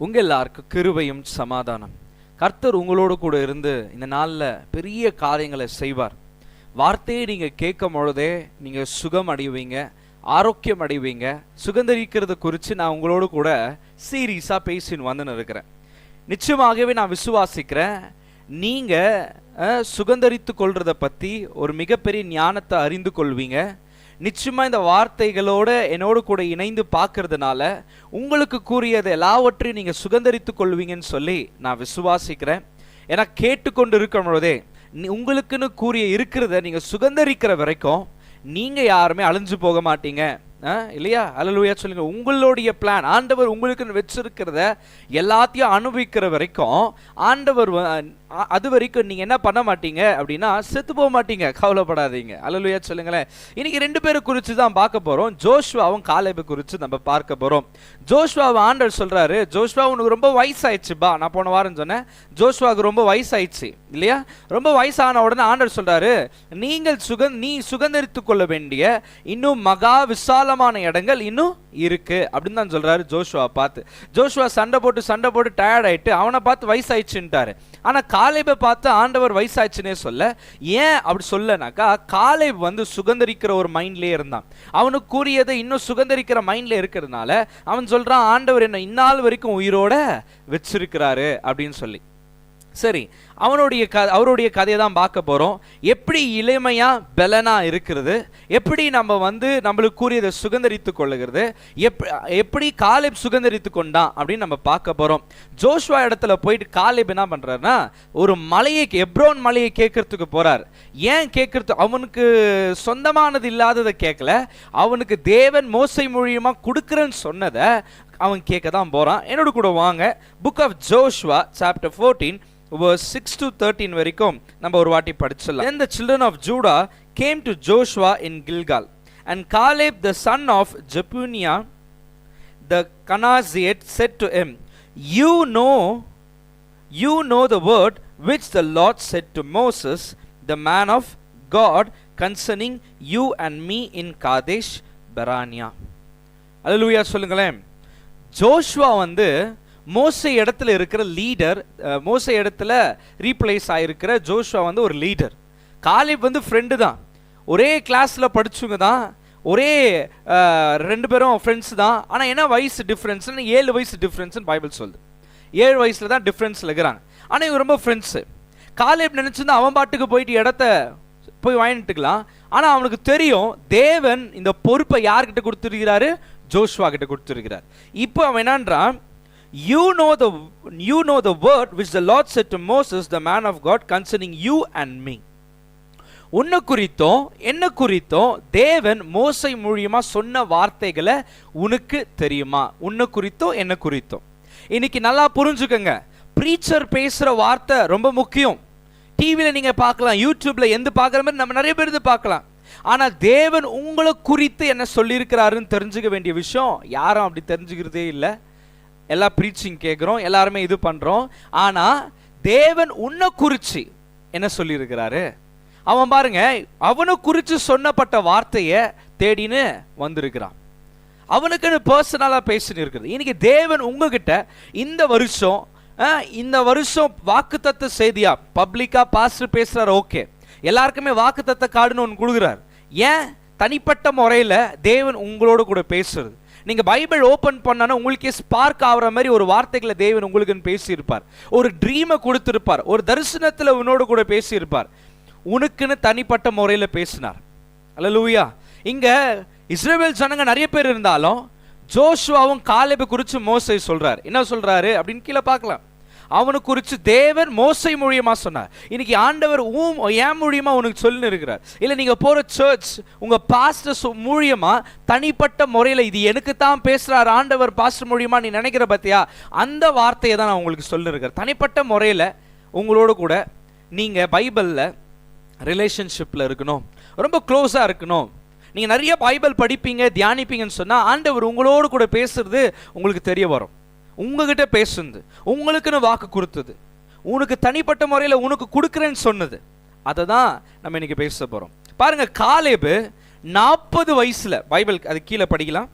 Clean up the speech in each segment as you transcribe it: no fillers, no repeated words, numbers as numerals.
உங்கள் எல்லாருக்கும் கிருபையும் சமாதானம். கர்த்தர் உங்களோடு கூட இருந்து இந்த நாளில் பெரிய காரியங்களை செய்வார். வார்த்தையை நீங்கள் கேட்கும் பொழுதே நீங்கள் சுகம் அடைவீங்க, ஆரோக்கியம் அடைவீங்க. சுகந்தரிக்கிறது குறித்து நான் உங்களோடு கூட சீரியஸாக பேசின்னு வந்துன்னு இருக்கிறேன். நிச்சயமாகவே நான் விசுவாசிக்கிறேன், நீங்கள் சுகந்தரித்து கொள்றதை பற்றி ஒரு மிகப்பெரிய ஞானத்தை அறிந்து கொள்வீங்க. நிச்சயமாக இந்த வார்த்தைகளோட என்னோடு கூட இணைந்து பார்க்கறதுனால உங்களுக்கு கூறியது எல்லாவற்றையும் நீங்கள் சுகந்தரித்து கொள்வீங்கன்னு சொல்லி நான் விசுவாசிக்கிறேன். ஏன்னா கேட்டுக்கொண்டு இருக்கும் பொழுதே உங்களுக்குன்னு கூறிய இருக்கிறத நீங்கள் சுகந்தரிக்கிற வரைக்கும் நீங்கள் யாருமே அழிஞ்சு போக மாட்டீங்க, இல்லையா? அல்லேலூயா சொல்லுங்க. உங்களுடைய பிளான் ஆண்டவர் உங்களுக்கு வச்சிருக்கிறத எல்லாத்தையும் அனுபவிக்கிற வரைக்கும் ஆண்டவர் அது வரைக்கும் நீங்கள் என்ன பண்ண மாட்டீங்க அப்படின்னா செத்து போக மாட்டீங்க. கவலைப்படாதீங்க. அல்லேலூயா சொல்லுங்களேன். இன்னைக்கு ரெண்டு பேரை குறித்து தான் பார்க்க போகிறோம். ஜோஷுவாவும் காலேபை குறித்து நம்ம பார்க்க போகிறோம். ஜோஷுவாவை ஆண்டவர் சொல்கிறாரு, ஜோஷுவா உனக்கு ரொம்ப வயசாயிடுச்சுப்பா. நான் போன வாரம் சொன்னேன் ஜோஷுவாவுக்கு ரொம்ப வயசாயிடுச்சு, இல்லையா? ரொம்ப வயசான உடனே ஆண்டவர் சொல்கிறாரு, நீ சுகந்தரித்து கொள்ள வேண்டிய இன்னும் மகா விசாலமான இடங்கள் இன்னும் இருக்கு அப்படின்னு தான் சொல்றாரு ஜோஷுவா பார்த்து. ஜோஷுவா சண்டை போட்டு டயர்ட் ஆயிட்டு அவனை பார்த்து வயசாயிடுச்சுட்டாரு. ஆனா காலேபை பார்த்து ஆண்டவர் வயசாயிடுச்சுன்னே சொல்ல. ஏன் அப்படி சொல்லனாக்கா, காலேப் சுகந்தரிக்கிற ஒரு மைண்ட்லயே இருந்தான். அவனுக்கு கூறியதை இன்னும் சுகந்தரிக்கிற மைண்ட்ல இருக்கிறதுனால அவன் சொல்றான், ஆண்டவர் என்ன இந்நாள் வரைக்கும் உயிரோட வச்சிருக்கிறாரு அப்படின்னு சொல்லி. சரி, அவருடைய கதையை தான் பார்க்க போகிறோம். எப்படி இளமையா பலனா இருக்கிறது, எப்படி நம்ம நம்மளுக்கு கூறியதை சுகந்தரித்து கொள்ளுகிறது, எப்படி காலேப் சுகந்தரித்து கொண்டான் அப்படின்னு நம்ம பார்க்க போகிறோம். ஜோஷுவா இடத்துல போயிட்டு காலேப் என்ன பண்ணுறாருன்னா, ஒரு எப்ரோன் மலையை கேட்கறதுக்கு போகிறார். ஏன் கேட்கறது? அவனுக்கு சொந்தமானது இல்லாததை கேட்கல, அவனுக்கு தேவன் மோசை மூலியமாக கொடுக்குறேன்னு சொன்னதை அவன் கேட்க தான் போகிறான். என்னோட கூட வாங்க. Book of Joshua chapter 14 verse 6 to 13 வரைக்கும் நம்ம ஒரு வாட்டி படிச்சிடலாம். Then the children of Judah came to Joshua in Gilgal, and Caleb the son of Jephunneh the Kenizzite said to him, you know the word which the Lord said to Moses the man of God concerning you and me in Kadesh Barnea. Hallelujah சொல்லுங்களேன். Joshua மோசே இடத்துல இருக்கிற leader, மோசே இடத்துல replace ஆகிருக்கிற Joshua ஒரு leader. Caleb friend தான், ஒரே கிளாஸில் படிச்சுங்க தான், ஒரே ரெண்டு பேரும் ஃப்ரெண்ட்ஸ் தான். ஆனால் என்ன வயசு டிஃப்ரென்ஸ்னு, 7 வயசு டிஃப்ரென்ஸ்னு பைபிள் சொல்லுது. 7 வயசில் தான் டிஃப்ரென்ஸில் இருக்கிறாங்க. ஆனால் இவங்க ரொம்ப ஃப்ரெண்ட்ஸு. காலேப் நினச்சிருந்தா அவன் பாட்டுக்கு போயிட்டு இடத்த போய் வாங்கிட்டுக்கலாம். ஆனால் அவனுக்கு தெரியும் தேவன் இந்த பொறுப்பை யார்கிட்ட கொடுத்துருக்கிறாரு, ஜோஷுவா கிட்ட கொடுத்துருக்கிறார். இப்போ அவன் என்னன்றான், You know the word which the Lord said to Moses the man of God concerning you and me. உன்னை குறித்தோம் என்ன குறித்தோம் தேவன் மோசை மூலியமா சொன்ன வார்த்தைகளை உனக்கு தெரியுமா? உன்னை குறித்தோம் என்ன குறித்தோம். இன்னைக்கு நல்லா புரிஞ்சுக்கங்க, பிரீச்சர் பேசுற வார்த்தை ரொம்ப முக்கியம். டிவியில் நீங்க பார்க்கலாம், யூடியூப்ல பார்க்குற மாதிரி நம்ம நிறைய பேர் பார்க்கலாம். ஆனா தேவன் உங்களை குறித்து என்ன சொல்லியிருக்கிறாருன்னு தெரிஞ்சுக்க வேண்டிய விஷயம் யாரும் அப்படி தெரிஞ்சுக்கிறதே இல்லை. எல்லாம் ப்ரீச்சிங் கேட்குறோம், எல்லாருமே இது பண்ணுறோம். ஆனால் தேவன் உன்னை குறித்து என்ன சொல்லியிருக்கிறாரு? அவன் பாருங்க, அவனை குறித்து சொன்னப்பட்ட வார்த்தையை தேடின்னு வந்திருக்கிறான். அவனுக்குன்னு பர்சனலாக பேசின்னு இருக்குது. இன்னைக்கு தேவன் உங்ககிட்ட இந்த வருஷம் வாக்குத்தத்த செய்தியா பப்ளிக்காக பாஸ்டர் பேசுகிறார், ஓகே, எல்லாருக்குமே வாக்குத்தத்த கார்டுன்னு ஒன்று கொடுக்குறார். ஏன்? தனிப்பட்ட முறையில் தேவன் உங்களோட கூட பேசுறது. நீங்கள் பைபிள் ஓப்பன் பண்ணாலும் உங்களுக்கே ஸ்பார்க் ஆகிற மாதிரி ஒரு வார்த்தைகளை தேவன் உங்களுக்குன்னு பேசியிருப்பார். ஒரு ட்ரீமை கொடுத்துருப்பார், ஒரு தரிசனத்தில் உன்னோடு கூட பேசியிருப்பார், உனக்குன்னு தனிப்பட்ட முறையில் பேசினார். அல்லேலூயா. இங்கே இஸ்ரவேல் ஜனங்க நிறைய பேர் இருந்தாலும் ஜோஷுவாவும் காலேபை குறித்து மோசே சொல்கிறார். என்ன சொல்கிறாரு அப்படின்னு கீழே பார்க்கலாம். அவனு குறித்து தேவன் மோசை மூலியமாக சொன்னார். இன்னைக்கு ஆண்டவர் ஏன் மூலியமாக உனக்கு சொல்லி இருக்கிறார். இல்லை நீங்கள் போகிற சர்ச் உங்கள் பாஸ்டர் மூலியமாக தனிப்பட்ட முறையில் இது எனக்கு தான் பேசுகிறார் ஆண்டவர் பாஸ்டர் மூலியமாக நீ நினைக்கிற பார்த்தியா, அந்த வார்த்தையை தான் நான் உங்களுக்கு சொல்லியிருக்கிறேன். தனிப்பட்ட முறையில் உங்களோட கூட நீங்கள் பைபிளில் ரிலேஷன்ஷிப்பில் இருக்கணும், ரொம்ப க்ளோஸாக இருக்கணும். நீங்கள் நிறைய பைபிள் படிப்பீங்க, தியானிப்பீங்கன்னு சொன்னால் ஆண்டவர் உங்களோடு கூட பேசுறது உங்களுக்கு தெரிய வரும். உங்ககிட்ட பேசுனது, உங்களுக்குன்னு வாக்கு கொடுத்தது, உனக்கு தனிப்பட்ட முறையில் உனக்கு கொடுக்குறேன்னு சொன்னது, அதை தான் நம்ம இன்னைக்கு பேச போகிறோம். பாருங்க, காலேபு 40 வயசுல, பைபிள் அது கீழே படிக்கலாம்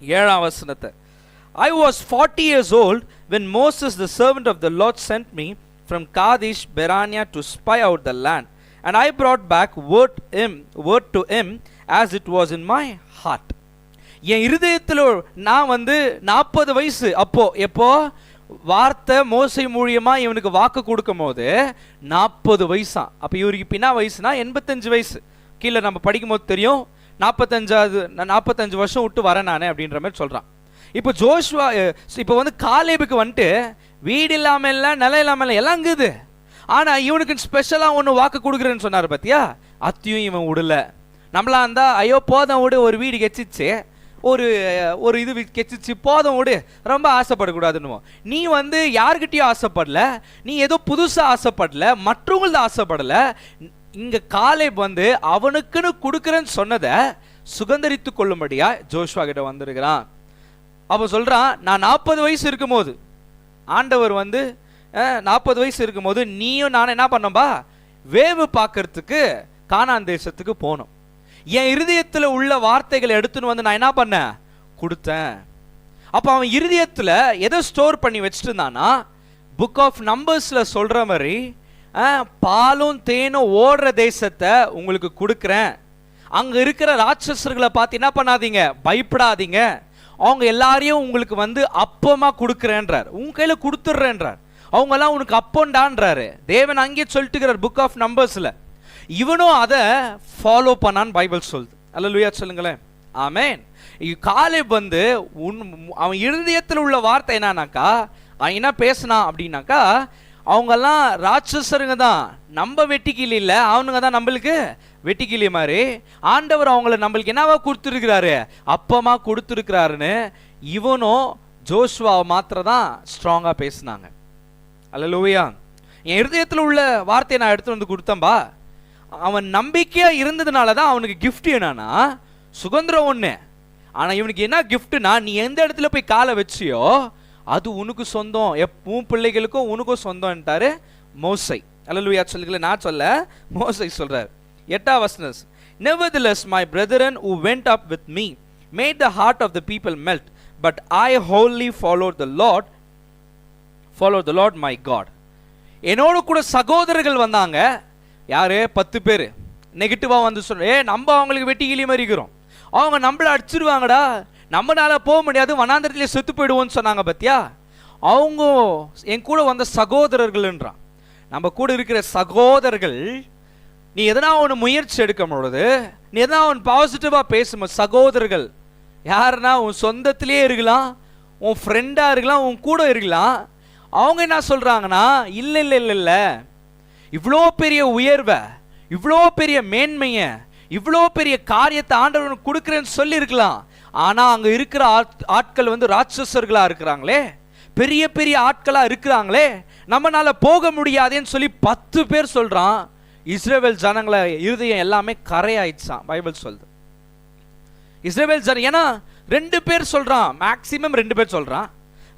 7ஆம் வசனத்தை, I was 40 years old when Moses the servant of the Lord sent me from Kadesh Barnea to spy out the land, and I brought back word to him as it was in my heart. என் இருதயத்தில் நான் 40 வயசு அப்போ எப்போ வார்த்தை மோசை மூலியமா இவனுக்கு வாக்கு கொடுக்கும் போது 40 வயசா. அப்ப இவருக்கு பின்னா வயசுனா 85 வயசு. கீழே நம்ம படிக்கும் போது தெரியும் 45 வருஷம் விட்டு வரேன் நானே அப்படின்ற மாதிரி சொல்றான். இப்போ ஜோஷுவா இப்போ காலேபுக்கு வீடு இல்லாம இல்ல, நிலம் இல்லாம இல்ல, எல்லாம் இருக்குது. ஆனா இவனுக்கு ஸ்பெஷலா ஒன்று வாக்கு கொடுக்குறேன்னு சொன்னார் பத்தியா, அத்தையும் இவன் விடல. நம்மளா இருந்தா ஐயோ போதும் விடு, ஒரு வீடு கெச்சிச்சு, ஒரு இது கெச்சிச்சு போதும் விடு, ரொம்ப ஆசைப்படக்கூடாதுன்னு. நீ யாருக்கிட்டையும் ஆசைப்படல, நீ ஏதோ புதுசா ஆசைப்படல, மற்றவங்கள ஆசைப்படல. இங்க காலேப் அவனுக்குன்னு கொடுக்குறேன்னு சொன்னதை சுகந்தரித்து கொள்ளும்படியா ஜோஷுவா கிட்ட வந்திருக்கிறான். அப்ப சொல்றான், நான் 40 வயசு இருக்கும் போது ஆண்டவர் 40 வயசு இருக்கும் போது நீயும் நானும் என்ன பண்ணோம்பா, வேவு பார்க்கறதுக்கு கானான் தேசத்துக்கு போனோம். என் இருதயத்துல உள்ள வார்த்தைகளை எடுத்துன்னு நான் என்ன பண்ணேன், கொடுத்தேன். அப்ப அவன் இருதயத்துல எதை ஸ்டோர் பண்ணி வச்சுட்டு இருந்தானா, புக் ஆஃப் நம்பர்ஸ்ல சொல்ற மாதிரி பாலும் தேனும் ஓடுற தேசத்தை உங்களுக்கு கொடுக்குறேன். அங்க இருக்கிற ராட்சசர்களை பார்த்து என்ன பண்ணாதீங்க, பயப்படாதீங்க. அவங்க எல்லாரையும் உங்களுக்கு அப்பமா கொடுக்குறேன்றார், உங்க கையில கொடுத்துட்றேன்றார். அவங்க எல்லாம் உனக்கு அப்போண்டான்றாரு தேவன் அங்கே சொல்லிட்டுக்கிறார் புக் ஆஃப் நம்பர்ஸ்ல. இவனும் அதை ஃபாலோ பண்ணான்னு பைபிள் சொல்லுது. அல்லேலூயா சொல்லுங்களேன், ஆமென். காலேப் அவன் இருதயத்தில் உள்ள வார்த்தை என்னன்னாக்கா, அவன் என்ன பேசினான் அப்படின்னாக்கா, அவங்கெல்லாம் ராட்சசருங்க தான், நம்ம வெட்டிக்கிளி இல்லை, அவனுங்க தான் நம்மளுக்கு வெட்டிக்கிளி மாதிரி. ஆண்டவர் அவங்கள நம்மளுக்கு என்னவா கொடுத்துருக்கிறாரு, அப்பமா கொடுத்துருக்கிறாருன்னு இவனும் ஜோஷுவாவை மாத்திரம் தான் ஸ்ட்ராங்கா பேசினாங்க. அல்லேலூயா. என் இருதயத்தில் உள்ள வார்த்தையை நான் எடுத்து கொடுத்தேன்பா. அவன் நம்பிக்கையா இருந்ததுனால தான் அவனுக்கு கிஃப்ட் என்னன்னா சுதந்திரம் ஒன்று. ஆனா இவனுக்கு என்ன கிஃப்ட்னா, நீ எந்த இடத்துல போய் காலை வச்சியோ அது உனக்கு சொந்தம், உன் பிள்ளைகளுக்கும் உனக்கும் சொந்தம்ட்டாரு மோசை. அல்லேலூயா சொல்லுங்களே, நான் சொல்ல மோசை சொல்றார். 8வது வசனம், nevertheless my brethren who went up with me made the heart of the people melt, but I wholly followed the Lord my God. என்னோட கூட சகோதரர்கள் வந்தாங்க, யாரு 10 பேர் நெகட்டிவா சொல்ற, நம்ம அவங்களுக்கு வெட்டி கிளி மாதிரி இருக்கிறோம், அவங்க நம்மள அடிச்சிருவாங்கடா, நம்மளால போக முடியாது, வனாந்தரத்திலே செத்து போயிடுவோம்னு சொன்னாங்க பத்தியா. அவங்க என் கூட வந்த சகோதரர்கள்ன்றான். நம்ம கூட இருக்கிற சகோதரர்கள், நீ எதனா ஒன்று முயற்சி எடுக்கும் பொழுது, நீ எதனா ஒன்று பாசிட்டிவா பேசும் சகோதரர்கள் யாருன்னா உன் சொந்தத்திலே இருக்கலாம், உன் ஃப்ரெண்டா இருக்கலாம், உன் கூட இருக்கலாம். அவங்க என்ன சொல்றாங்கன்னா, இல்ல இல்ல இல்ல இல்ல, இவ்வளோ பெரிய உயர்வை, இவ்வளோ பெரிய மேன்மையை, இவ்வளோ பெரிய காரியத்தை ஆண்டவனுக்கு கொடுக்குறேன்னு சொல்லி இருக்கலாம். ஆனா அங்க இருக்கிற ஆட்கள் ராட்சசர்களா இருக்கிறாங்களே, பெரிய பெரிய ஆட்களா இருக்கிறாங்களே, நம்மளால போக முடியாதேன்னு சொல்லி 10 பேர் சொல்றான். இஸ்ரவேல் ஜனங்களை இருதயம் எல்லாமே கரையாயிடுச்சான் பைபிள் சொல்லுது. இஸ்ரவேல் ஜனம், ஏன்னா 2 பேர் சொல்றான், மேக்சிமம் 2 பேர் சொல்றான்.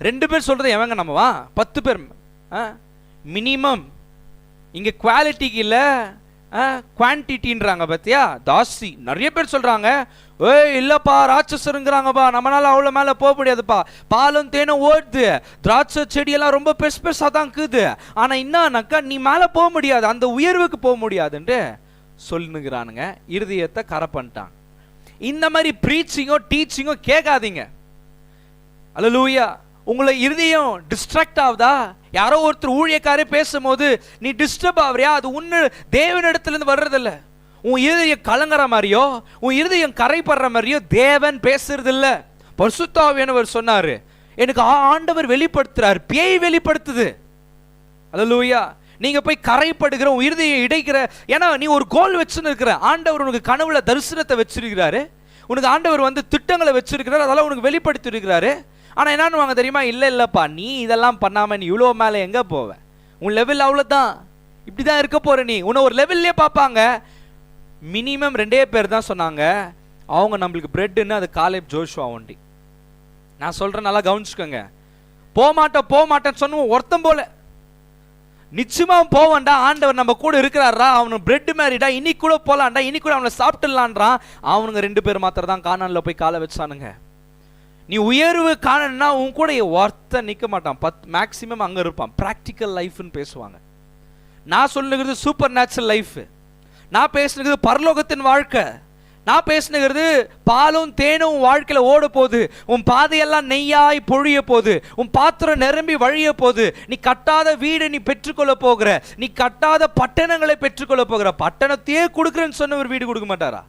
2 பேர் சொல்றது எவங்க நம்மவா, 10 பேர் மினிமம். இங்க குவாலிட்டிக்கு இல்ல குவான்டிட்டின்றாங்க பத்தியா, தாசி. நிறைய பேர் சொல்றாங்க, ஏய் இல்லப்பா ராட்சசருங்கிறாங்கப்பா, நம்மளால அவ்வளோ மேலே போக முடியாதுப்பா, பாலும் தேனும் ஓடுது, திராட்சை செடியெல்லாம் ரொம்ப பெருசு பெருசாக தான் இருக்குது, ஆனால் என்னன்னாக்கா நீ மேலே போக முடியாது, அந்த உயர்வுக்கு போக முடியாதுன்ட்டு சொல்லுங்கிறானுங்க. இருதயத்தை கரை பண்ணிட்டான். இந்த மாதிரி ப்ரீச்சிங்கோ டீச்சிங்கோ கேட்காதீங்க. அல்லேலூயா. உங்களை இருதயம் டிஸ்ட்ராக்ட் ஆகுதா, யாரோ ஒருத்தர் ஊழியக்காரே பேசும்போது நீ டிஸ்டர்ப் ஆகுறியா, அது உன்னு தேவனிடத்துலேருந்து வர்றதில்ல. உன் இருதயம் கலங்குற மாதிரியோ, உன் இருதயம் கரைப்படுற மாதிரியோ தேவன் பேசுறது இல்ல. பரிசுத்த ஆவியானவர் சொன்னாரு, எனக்கு ஆண்டவர் வெளிப்படுத்துறார், பேய் வெளிப்படுத்துது. அல்லேலூயா. நீங்க போய் கரைப்படுகிற உன் இருதயம் இடைக்கிற, ஏன்னா நீ ஒரு கோல் வச்சுன்னு இருக்கிற, ஆண்டவர் உனக்கு கனவுல தரிசனத்தை வச்சிருக்கிறாரு, உனக்கு ஆண்டவர் திட்டங்களை வச்சிருக்கிறார், அதெல்லாம் உனக்கு வெளிப்படுத்தி இருக்கிறாரு. ஆனா என்னன்னு வாங்க தெரியுமா, இல்ல இல்லப்பா நீ இதெல்லாம் பண்ணாம நீ இவ்வளோ மேல எங்க போவ, உன் லெவல் அவ்வளவுதான், இப்படிதான் இருக்க போற, நீ உன்னை ஒரு லெவல்லே பார்ப்பாங்க. மினிமம் 2 பேர் தான் சொன்னாங்க, அவங்க நம்மளுக்கு பிரெட்னு, அது காலேப் ஜோஷுவா ஒண்டி. நான் சொல்றேன் நல்லா கவனிச்சுக்கோங்க, போக மாட்டேன்னு சொன்ன ஒருத்தம் போல நிச்சயமா போவான்டா, ஆண்டவர் நம்ம கூட இருக்கிறாரா, அவனுக்கு பிரெட் மேரிடா, இன்னைக்கு கூட போலான்டா, இன்னைக்கு கூட அவனை சாப்பிட்டுலான்றான். அவனுங்க 2 பேர் மாத்திரம் தான் கானான்ல போய் காலை வச்சானுங்க. நீ உயர்வு காணணும்னா உன் கூட ஒருத்தன் நிற்க மாட்டான், மேக்சிமம் அங்கே இருப்பான். ப்ராக்டிக்கல் லைஃப்னு பேசுவாங்க. நான் சொல்லுகிறது சூப்பர் நேச்சுரல் லைஃப், நான் பேசுனது பரலோகத்தின் வாழ்க்கை, நான் பேசுனது பாலும் தேனும் வாழ்க்கையில ஓட போகுது, உன் பாதையெல்லாம் நெய்யாய் பொழிய போகுது, உன் பாத்திரம் நிரம்பி வழிய போகுது, நீ கட்டாத வீடு நீ பெற்றுக்கொள்ள போகிற, நீ கட்டாத பட்டணங்களை பெற்றுக்கொள்ள போகிற. பட்டணத்தையே கொடுக்குறேன்னு சொன்ன ஒரு வீடு கொடுக்க மாட்டாரா?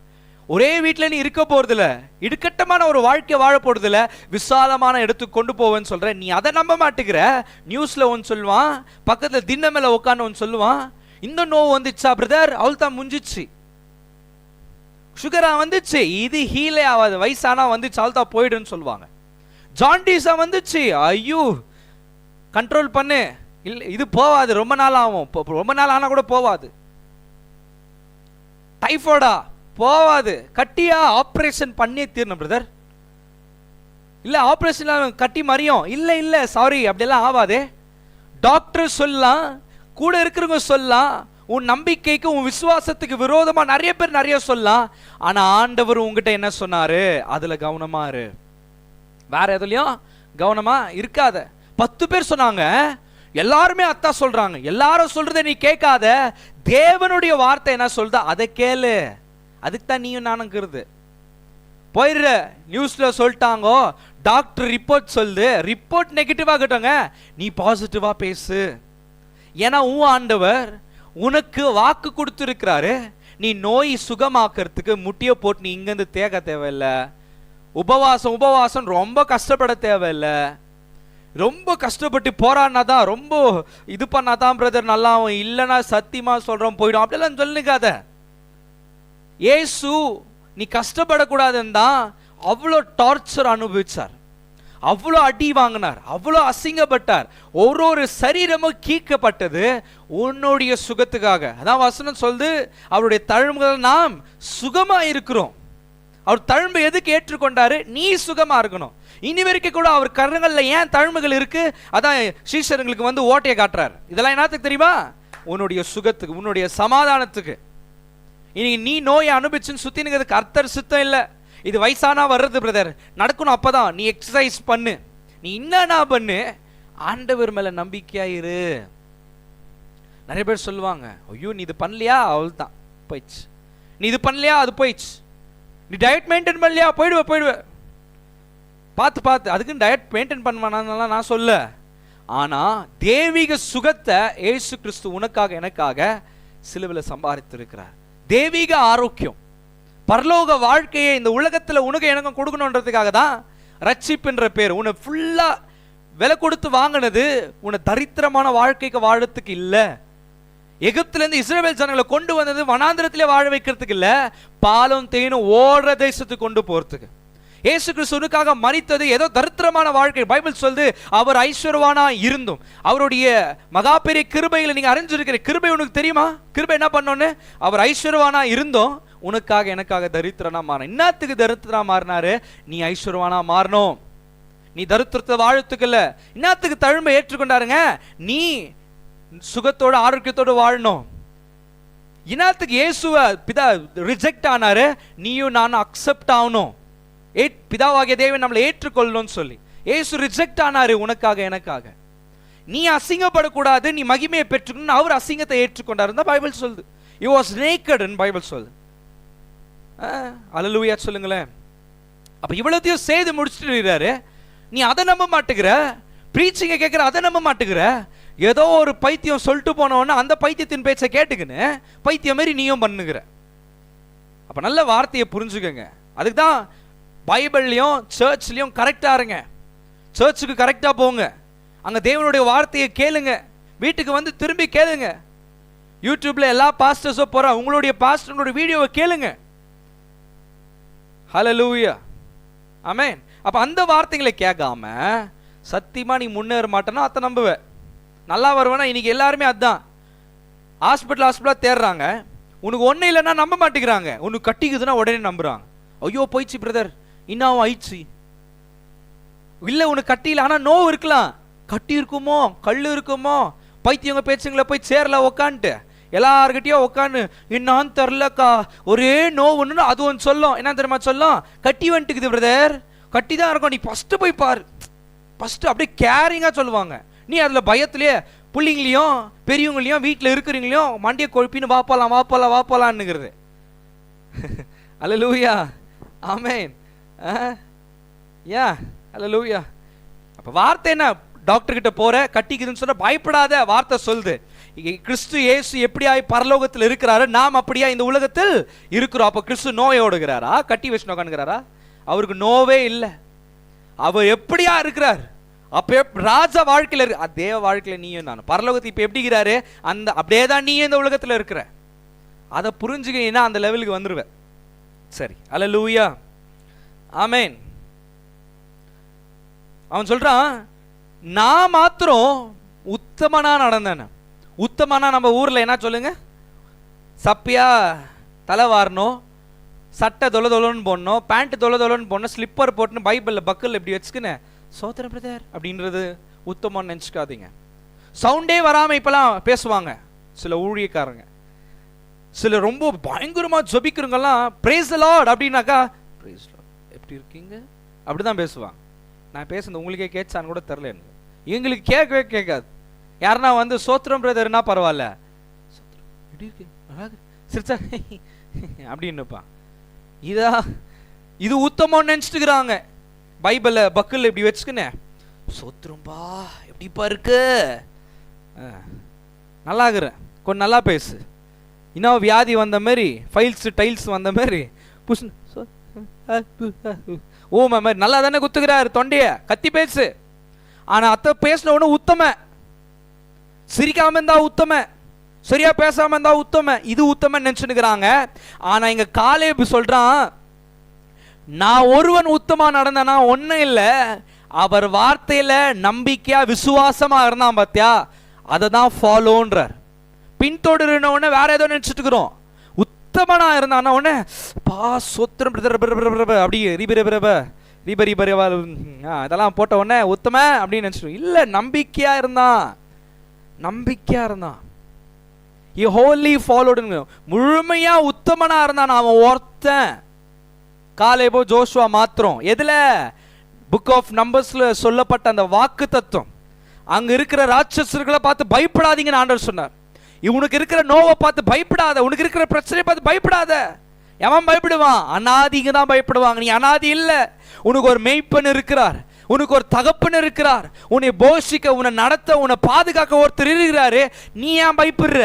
ஒரே வீட்டில் நீ இருக்க போறதில்ல, இடுக்கட்டமான ஒரு வாழ்க்கை வாழ போறதில்ல, விசாலமான இடத்துக்கு கொண்டு போவேன்னு சொல்ற. நீ அதை நம்ப மாட்டேங்கிற. நியூஸ்ல ஒன்று சொல்லுவான், பக்கத்துல திண்ண மேல உட்காந்து ஒன்று சொல்லுவான், இந்த நோவு வந்துச்சா பிரதர், அவள் தான் முடிஞ்சிச்சு, சுகரா வந்துச்சு, இது ஹீலே ஆகாது, வயசானா வந்துச்சு அவள் தான் போயிடுன்னு சொல்லுவாங்க. ஜாண்டிஸா வந்துச்சு, ஐயோ கண்ட்ரோல் பண்ணு, இல்லை இது போவாது, ரொம்ப நாள் ஆகும், ரொம்ப நாள் ஆனா கூட போவாது. டைஃபாய்டா போவாது, கட்டியா ஆப்ரேஷன் பண்ணியே தீரணும் பிரதர், இல்ல ஆப்ரேஷன் கட்டி மறியும், இல்ல இல்ல சாரி அப்படியெல்லாம் ஆவாதே. டாக்டர் சொல்லலாம், கூட இருக்கிறவங்க சொல்லலாம், உன் நம்பிக்கைக்கு உன் விசுவாசத்துக்கு விரோதமா நிறைய பேர் நிறைய சொல்லலாம். ஆனா ஆண்டவர் உங்ககிட்ட என்ன சொன்னாரு, அதுல கவனமா இரு, வேற எதுலயும் கவனமா இருக்காத. 10 பேர் சொன்னாங்க, எல்லாருமே அத்தா சொல்றாங்க, எல்லாரும் சொல்றதை நீ கேட்காத, தேவனுடைய வார்த்தை என்ன சொல்றா அதை கேளு. அதுக்கு தான் நீயும் நானுங்கிறது. போயிடுற, நியூஸ்ல சொல்லிட்டாங்க, டாக்டர் ரிப்போர்ட் சொல்லுது, ரிப்போர்ட் நெகட்டிவா கிட்டோங்க, நீ பாசிட்டிவா பேசு. ஏன்னா உன் ஆண்டவர் உனக்கு வாக்கு கொடுத்துருக்கிறாரு, நீ நோய் சுகமாக்கிறதுக்கு முட்டிய போட்டு நீ இங்கிருந்து தேக்க தேவையில்லை, உபவாசம் ரொம்ப கஷ்டப்பட தேவையில்லை, ரொம்ப கஷ்டப்பட்டு போராடினாதான், ரொம்ப இது பண்ணாதான் பிரதர் நல்லா, இல்லைன்னா சத்தியமா சொல்றோம் போயிடும் அப்படிலாம் சொல்லுக்காத. இயேசு நீ கஷ்டப்படக்கூடாதுன்னு தான் அவ்வளோ டார்ச்சர் அனுபவிச்சார், அவ்வளோ அடி வாங்கினார், அவ்வளோ அசிங்கப்பட்டார், ஒரு சரீரமும் கீக்கப்பட்டது உன்னுடைய சுகத்துக்காக. அதான் வசனம் சொல்லுது, அவருடைய தழும்புகள் நாம் சுகமா இருக்கிறோம். அவர் தழும்பு எதுக்கு ஏற்றுக்கொண்டாரு, நீ சுகமா இருக்கணும். இனி வரைக்கும் கூட அவர் கரங்கள்ல ஏன் தழும்புகள் இருக்கு, அதான் சீஷர்களுக்கு வந்து ஓட்டையை காட்டுறாரு. இதெல்லாம் என்னத்துக்கு தெரியுமா, உன்னுடைய சுகத்துக்கு, உன்னுடைய சமாதானத்துக்கு. இன்னைக்கு நீ நோயை அனுபவிச்சுன்னு சுத்தினுங்கிறது கர்த்தர் சுத்தம் இல்லை. இது வயசானா வர்றது பிரதர், நடக்கணும். அப்பதான் நீ எக்ஸசைஸ் பண்ணு, நீ என்னன்னா பண்ணு, ஆண்டவர் மேல நம்பிக்கையா இரு. நிறைய பேர் சொல்லுவாங்க, ஐயோ நீ இது பண்ணலையா அவள் தான் போயிடுச்சு, நீ இது பண்ணலையா அது போயிடுச்சு, நீ டயட் மெயின்டைன் பண்ணலையா போயிடுவ. பார்த்து அதுக்குன்னு டயட் மெயின்டைன் பண்ணுவானாலாம் நான் சொல்ல. ஆனா தேவிக சுகத்தை இயேசு கிறிஸ்து உனக்காக எனக்காக சிலுவையில் சம்பாதித்திருக்கிறார். தேவிக ஆரோக்கியம், பரலோக வாழ்க்கையை இந்த உலகத்துல உனக்கு எனக்கும் கொடுக்கணுன்றதுக்காக தான் ரட்சிப்புன்ற பேர். உன்னை ஃபுல்லா விலை கொடுத்து வாங்கினது உன்னை தரித்திரமான வாழ்க்கைக்கு வாழறதுக்கு இல்ல. எகிப்துல இருந்து இஸ்ரவேல் ஜனங்களை கொண்டு வந்தது வனாந்திரத்திலே வாழ வைக்கிறதுக்கு இல்ல, பாலும் தேனும் ஓடுற தேசத்துக்கு கொண்டு போறதுக்கு. இயேசு கிறிஸ்துவுக்காக மரித்தது ஏதோ தரித்திரமான வாழ்க்கை. பைபிள் சொல்லுது, அவர் ஐஸ்வர்யவானா இருந்தும் அவருடைய மகா பெரிய கிருபையில நீங்க அறிஞ்சிருக்கிற கிருபை உனக்கு தெரியுமா? கிருபை என்ன பண்ணோன்னு, அவர் ஐஸ்வர்யவானா இருந்தும் உனக்காக எனக்காக தரித்திரனா மாறின. என்னத்துக்கு தரித்திரனா மாறினாரு, நீ ஐஸ்வர்யவானா மாறணும், நீ தரித்திரத்தை வாழத்துக்கு இல்ல. என்னத்துக்கு தழும்பை ஏற்றுக்கொண்டாருங்க, நீ சுகத்தோட ஆரோக்கியத்தோடு வாழணும். என்னத்துக்கு இயேசுவை பிதா ரிஜெக்ட் ஆனாரு, நீயும் நானும் அக்செப்ட் ஆகணும், பிதாவாகிய தேவன் நம்மளை ஏற்றுக்கொள்ளணும்னு சொல்லி இயேசு ரிஜெக்ட் ஆனாரு உனக்காக எனக்காக. நீ அசிங்கப்படக்கூடாது, நீ மகிமையை பெற்றுக்கணும், அவர் அசிங்கத்தை ஏற்றுக்கொண்டாரு தான் பைபிள் சொல்லுது. he was naked ன்னு பைபிள் சொல்லுது. அல்லேலூயா சொல்லுங்களேன். அப்ப இவ்வளவுத்தையும் செய்து முடிச்சுட்டு இருக்காரு, நீ அதை நம்ப மாட்டேங்கிற, பிரீச்சிங்க கேட்கிற அதை நம்ப மாட்டேங்கிற. ஏதோ ஒரு பைத்தியம் சொல்லிட்டு போனோன்னா அந்த பைத்தியத்தின் பேச்சை கேட்டுக்குன்னு பைத்தியம் மாதிரி நீயும் பண்ணுகிற. அப்ப நல்ல வார்த்தையை புரிஞ்சுக்கங்க. அதுக்கு தான் பைபிள்லையும் சர்ச்லையும் கரெக்டா இருங்க, சர்ச்சுக்கு கரெக்டா போங்க, அங்க தேவனுடைய வார்த்தையை கேளுங்க, வீட்டுக்கு வந்து திரும்பி கேளுங்க. யூடியூப்ல எல்லா பாஸ்டர்ஸும் போற உங்களுடைய பாஸ்டரோட வீடியோவை கேளுங்க. ஹல்லேலூயா, ஆமென். அப்ப அந்த வார்த்தைகளை கேட்காம சத்தியமா நீ முன்னேற மாட்டேன்னா அத்தை நம்புவ. நல்லா வருவேன்னா இன்னைக்கு எல்லாருமே அதுதான், ஹாஸ்பிட்டலா தேடுறாங்க. உனக்கு ஒன்றும் இல்லைன்னா நம்ப மாட்டேங்கிறாங்க, உனக்கு கட்டிக்குதுன்னா உடனே நம்புறாங்க. ஐயோ போயிடுச்சு பிரதர், இன்னும் ஆயிடுச்சு. இல்லை உனக்கு கட்டியில், ஆனால் நோவு இருக்கலாம், கட்டி இருக்குமோ கல் இருக்குமோ, பைத்தியவங்க பேச்சுங்களை போய் சேர்ல உக்காந்துட்டு எல்லார்கிட்டயும் உட்காந்து என்னான்னு தெரிலக்கா ஒரே நோவுன்னு அது ஒன்று சொல்லும். என்ன தெரியுமா சொல்லும், கட்டி வந்துட்டுக்குது பிரதர், கட்டி தான் இருக்கும், நீ ஃபஸ்ட்டு போய் பாரு, ஃபஸ்ட்டு அப்படியே கேரிங்காக சொல்லுவாங்க. நீ அதில் பயத்திலே பிள்ளைங்களையும் பெரியவங்களையும் வீட்டில் இருக்கிறவங்களையும் மண்டியை கொழுப்பின்னு வாப்பாலாம் வாப்பாலாம் வாப்பாலான்னுங்கிறது. அல்லேலூயா, ஆமென். ஏன் அல்லேலூயா. அப்போ வார்த்தை என்ன? டாக்டர் கிட்ட போற, கட்டிக்குதுன்னு சொன்னா பயப்படாத, வார்த்தை சொல்லுது. கிறிஸ்து இயேசு எப்படியாய் பரலோகத்தில் இருக்கிறாரு, நாம் அப்படியா இந்த உலகத்தில் இருக்கிறோம். அப்போ கிறிஸ்து நோயோடுகிறாரா, கட்டி வச்சு நோக்கானுங்கிறாரா? அவருக்கு நோவே இல்லை. அவர் எப்படியா இருக்கிறார்? அப்ப ராஜா வாழ்க்கையில் இருக்கு, அதே வாழ்க்கையில நீயும் நானும் பரலோகத்தை இப்ப எப்படிங்கிறாரு, அந்த அப்படியே தான் நீயும் இந்த உலகத்தில் இருக்கிற. அதை புரிஞ்சுக்கினா அந்த லெவலுக்கு வந்துருவேன். சரி, அல்லேலூயா, ஆமென். அவன் சொல்றான், நான் மாத்திரம் உத்தமனா நடந்தேன். உத்தமனா நம்ம ஊர்ல என்ன சொல்லுங்க, சப்பியா தலை வாரணும், சட்டை தொலை தொலைன்னு போடணும், பேண்ட் தொலை தொலைன்னு போடணும், ஸ்லிப்பர் போட்டுன்னு பைபிளில் பக்கல் இப்படி வச்சுக்கினேன் சோத்திரம் பிரதர் அப்படின்றது உத்தமன்னு நினச்சிக்காதீங்க. சவுண்டே வராமல் இப்பெல்லாம் பேசுவாங்க சில ஊழியக்காரங்க. சில ரொம்ப பயங்கரமாக ஜபிக்கிறவங்கெல்லாம் பிரேஸ் தி லார்ட் அப்படின்னாக்கா, பிரேஸ் லார்ட் எப்படி இருக்கீங்க அப்படிதான் பேசுவாங்க. நான் பேசுனது உங்களுக்கே கேட்சான்னு கூட தெரில, எனக்கு எங்களுக்கு கேட்கவே கேட்காது. யாருன்னா வந்து சோத்திரம் பிரதர்னா பரவாயில்ல, சோத்திரம் எப்படி இருக்கு சிரிச்சா அப்படின்னுப்பான். இது உத்தமம் நினச்சிட்டுக்கிறாங்க. பைபிள பக்கில் இப்படி வச்சுக்கினேன், சோத்திரம்பா எப்படிப்பா இருக்கு, நல்லா இருக்கிறேன், கொஞ்சம் நல்லா பேசு. இன்னும் வியாதி வந்த மாதிரி, ஃபைல்ஸ் டைல்ஸ் வந்த மாதிரி ஓமா மாதிரி நல்லா தானே குத்துக்கிறாரு தொண்டைய, கத்தி பேசு. ஆனா அத்தை பேசின உடனே உத்தம, சிரிக்காம இருந்தா உத்தம, சரியா பேசாம இருந்தா உத்தம, இது உத்தம நினைச்சுக்கிறாங்க. ஆனா இங்க காலேப் சொல்றான், நான் ஒருவன் உத்தமா நடந்தனா ஒன்னும் இல்ல, அவர் வார்த்தையில நம்பிக்கையா விசுவாசமா இருந்தான் பாத்தியா, அதை தான் ஃபாலோன்றார். பின்தொடர்ன உடனே வேற ஏதோ நினைச்சிட்டு இருக்கிறோம். உத்தமனா இருந்தானா உடனே பா சொத்திரம் அப்படி இதெல்லாம் போட்ட உடனே உத்தம அப்படின்னு நினைச்சிட்டு இல்ல, நம்பிக்கையா இருந்தான், நம்பிக்கையா இருந்தான். He wholly followed, முழுமையா உத்தமனா இருந்தான் அவன் ஒருத்தன். காலேபோ ஜோஷுவா மாத்திரம் எதுல, புக் ஆஃப் நம்பர்ஸ்ல சொல்லப்பட்ட அந்த வாக்கு தத்துவம். அங்க இருக்கிற ராட்சசர்களை பார்த்து பயப்படாதீங்கன்னு ஆண்டவர் சொன்னார். இவனுக்கு இருக்கிற நோவை பார்த்து பயப்படாத, உனக்கு இருக்கிற பிரச்சனையை பார்த்து பயப்படாத. எவன் பயப்படுவான்? அனாதிங்க தான் பயப்படுவாங்க. நீ அனாதி இல்ல, உனக்கு ஒரு மெய்ப்பன் இருக்கிறார், உனக்கு ஒரு தகப்பன் இருக்கிறார், உன்னை போஷிக்க, உன்னை நடத்த, உன்னை பாதுகாக்க ஒருத்தர் இருக்கிறாரு. நீ ஏன் பயப்படுற?